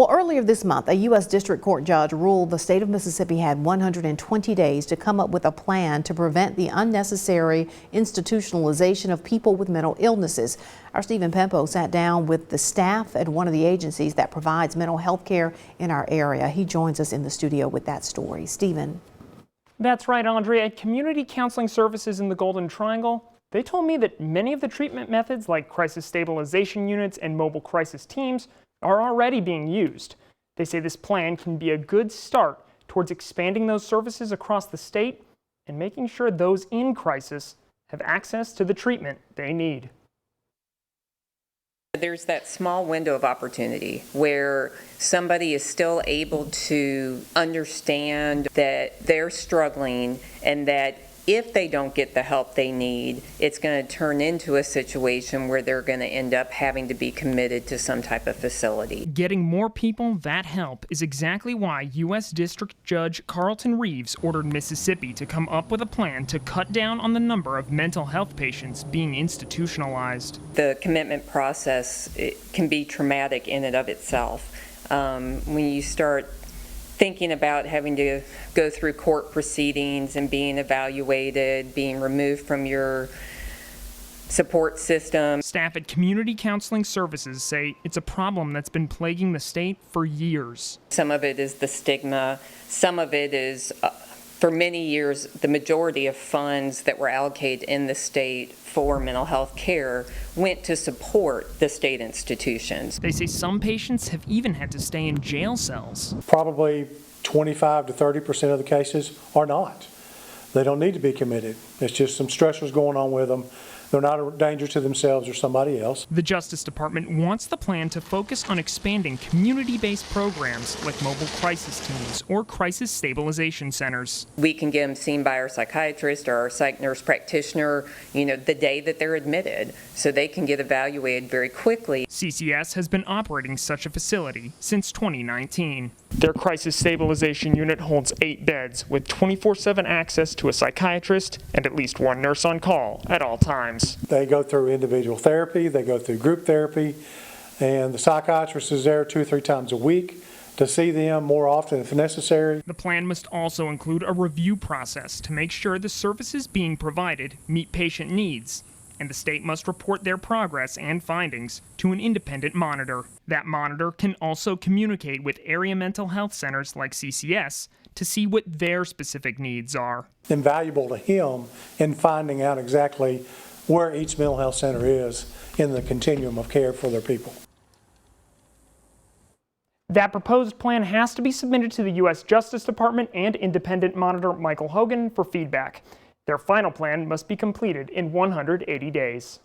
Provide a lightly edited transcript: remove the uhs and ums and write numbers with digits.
Well, earlier this month, a U.S. District Court judge ruled the state of Mississippi had 120 days to come up with a plan to prevent the unnecessary institutionalization of people with mental illnesses. Our Stephen Pempo sat down with the staff at one of the agencies that provides mental health care in our area. He joins us in the studio with that story. Stephen. That's right, Andrea. At Community Counseling Services in the Golden Triangle, they told me that many of the treatment methods like crisis stabilization units and mobile crisis teams are already being used. They say this plan can be a good start towards expanding those services across the state and making sure those in crisis have access to the treatment they need. There's that small window of opportunity where somebody is still able to understand that they're struggling and that if they don't get the help they need, it's going to turn into a situation where they're going to end up having to be committed to some type of facility. Getting more people that help is exactly why U.S. District Judge Carlton Reeves ordered Mississippi to come up with a plan to cut down on the number of mental health patients being institutionalized. The commitment process, it can be traumatic in and of itself. When you start thinking about having to go through court proceedings and being evaluated, being removed from your support system. Staff at Community Counseling Services say it's a problem that's been plaguing the state for years. Some of it is the stigma. Some of it is, for many years, the majority of funds that were allocated in the state for mental health care went to support the state institutions. They say some patients have even had to stay in jail cells. Probably 25 to 30% of the cases are not. They don't need to be committed. It's just some stressors going on with them. They're not a danger to themselves or somebody else. The Justice Department wants the plan to focus on expanding community-based programs like mobile crisis teams or crisis stabilization centers. We can get them seen by our psychiatrist or our psych nurse practitioner, the day that they're admitted, so they can get evaluated very quickly. CCS has been operating such a facility since 2019. Their crisis stabilization unit holds 8 beds with 24/7 access to a psychiatrist and at least one nurse on call at all times. They go through individual therapy, they go through group therapy, and the psychiatrist is there 2 or 3 times a week to see them more often if necessary. The plan must also include a review process to make sure the services being provided meet patient needs, and the state must report their progress and findings to an independent monitor. That monitor can also communicate with area mental health centers like CCS to see what their specific needs are. Invaluable to him in finding out exactly where each mental health center is in the continuum of care for their people. That proposed plan has to be submitted to the U.S. Justice Department and independent monitor Michael Hogan for feedback. Their final plan must be completed in 180 days.